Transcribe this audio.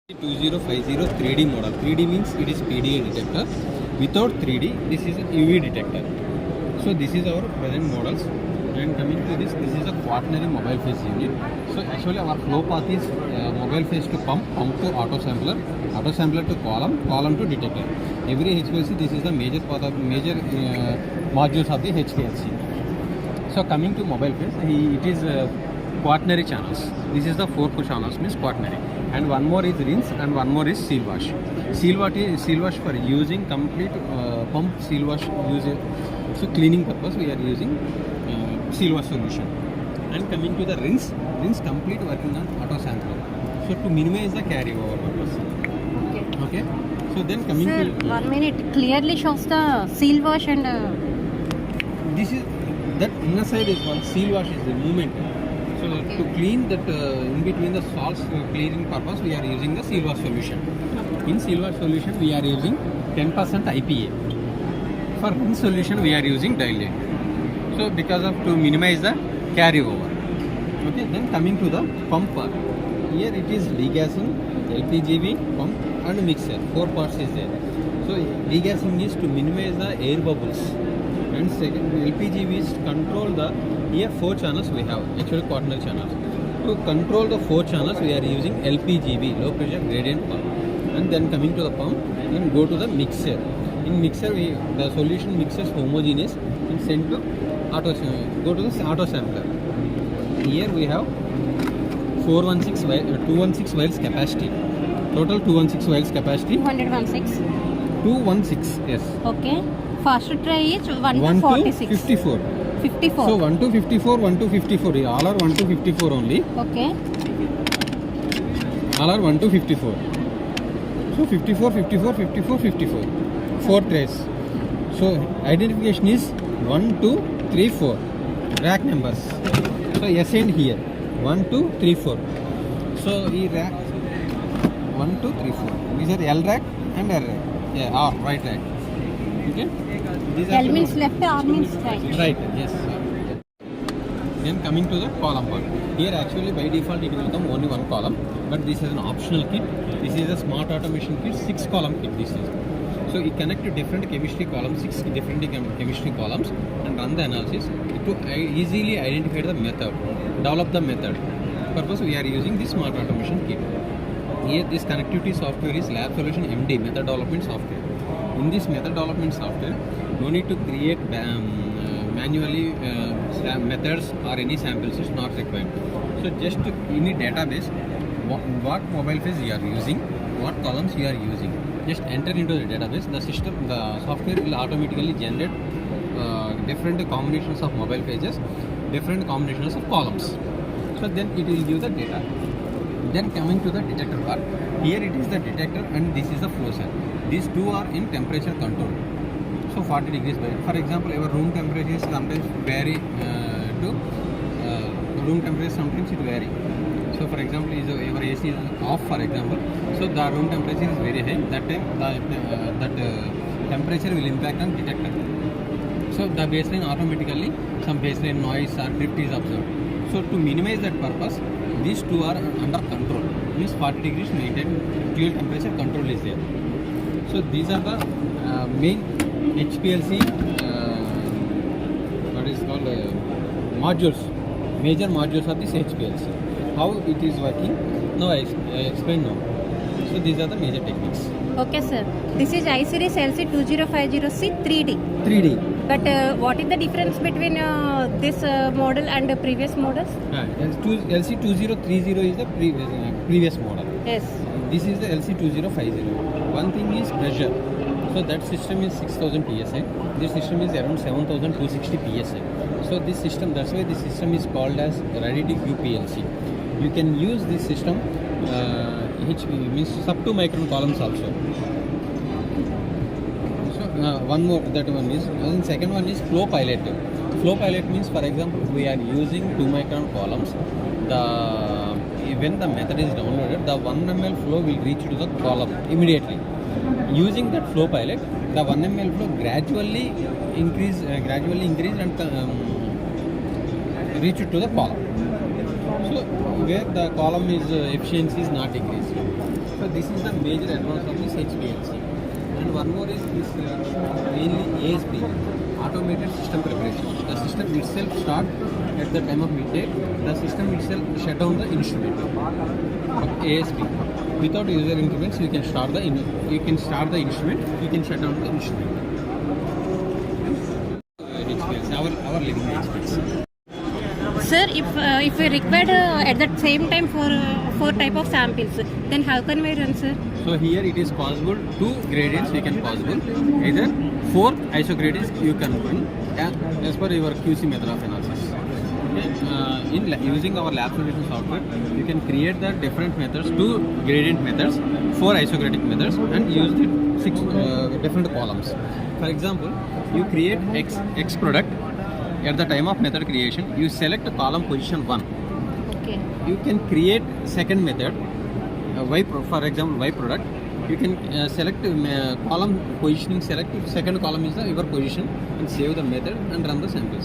2050 3D model. 3D means it is PDA detector. Without 3D, this is a UV detector. So this is our present models. And coming to this is a quaternary mobile phase unit. So actually our flow path is mobile phase to pump to auto sampler to column to detector. Every HPLC, this is the major part of modules of the HPLC. So coming to mobile phase, it is quaternary channels. This is the 4 channels means quaternary. And one more is rinse and one more is seal wash. Seal wash for using complete pump seal wash using. So cleaning purpose we are using seal wash solution. And coming to the rinse complete working on auto sampler. So to minimize the carryover purpose. Okay. So then coming Sir, to 1 minute clearly shows the seal wash and this is that inner side is one seal wash is the movement. So to clean that in between the salts cleaning purpose we are using the seal wash solution. In seal wash solution we are using 10% IPA. For rinse solution we are using dilute. So because of to minimize the carryover. Okay, then coming to the pump part. Here it is degassing, LPGV, pump and mixer. 4 parts is there. So degassing is to minimize the air bubbles. And second, LPGV is to control the, here 4 channels we have, actually quaternary channels. To control the 4 channels we are using LPGV, low pressure gradient pump. And then coming to the pump, then go to the mixer. In mixer, the solution mixes homogeneous and sent to go to the auto sampler. Here we have 216 vials capacity. Total 216 vials capacity. 216. 216, yes. Okay. First try is 1 to 1 to 46. 54. 54. So 1 to 54, 1 to 54. All are 1 to 54 only. Okay. All are 1 to 54. So 54, 54, 54, 54. 4 trays. So identification is 1, 2, 3, 4. Rack numbers. So S end here. 1, 2, 3, 4. So E rack 1, 2, 3, 4. These are L rack and R rack. Yeah, R, right rack. Okay. These are L means left, R means right. Right, yes. Then coming to the column part. Here actually by default it will come only 1 column, but this is an optional kit. This is a smart automation kit, 6 column kit this is. So you connect to different chemistry columns, 6 different chemistry columns and run the analysis to easily identify the method, develop the method. Purpose we are using this smart automation kit. Here this connectivity software is Lab Solution MD, method development software. In this method development software, no need to create manually methods or any samples is not required. So just in a database, what mobile phase you are using, what columns you are using, just enter into the database. The software will automatically generate different combinations of mobile phases, different combinations of columns. So then it will give the data. Then coming to the detector part, here it is the detector and this is the flow cell. These two are in temperature control. So 40 degrees by, for example, our room temperature sometimes vary room temperature sometimes it vary. So for example, our AC is off for example, so the room temperature is very high. That time that temperature will impact on detector. So the baseline automatically some baseline noise or drift is observed. So to minimize that purpose, these two are under control. Means 40 degrees maintained fuel temperature control is there. So these are the main HPLC what is called modules, major modules of this HPLC. How it is working? Now I explain now. So these are the major techniques. Okay, sir. This is I-Series LC2050C 3D. 3D. But what is the difference between this model and the previous models? LC2030 is the previous model. Yes. This is the LC2050. One thing is pressure. So that system is 6000 psi. This system is around 7260 psi. So this system, that's why this system is called as radiative UPLC. You can use this system HP means sub 2 micron columns also. So one more, that one is, and second one is flow pilot. Flow pilot means, for example, we are using 2 micron columns. When the method is downloaded, the 1 ml flow will reach to the column immediately. Using that flow pilot, the 1 ml flow gradually increase and reach to the column. So where the column is efficiency is not increased. So this is the major advance of this HPLC. And one more is this mainly ASP, automated system preparation. The system itself start at the time of midday. The system itself shut down the instrument. ASP. Without user interference, you can start the instrument. You can shut down the instrument. HPLC, our living HPLC. Sir, if we required at that same time for 4 type of samples, then how can we run, sir? So here it is possible 2 gradients we can possible. Either 4 ISO gradients you can run as per your QC method of analysis. Okay. Using our lab solution software, you can create the different methods, 2 gradient methods, 4 isogradient methods, and use the 6 different columns. For example, you create X product. At the time of method creation, you select column position 1. Okay. You can create second method, for example Y product. You can select column positioning, select if second column is your position, and save the method and run the sample.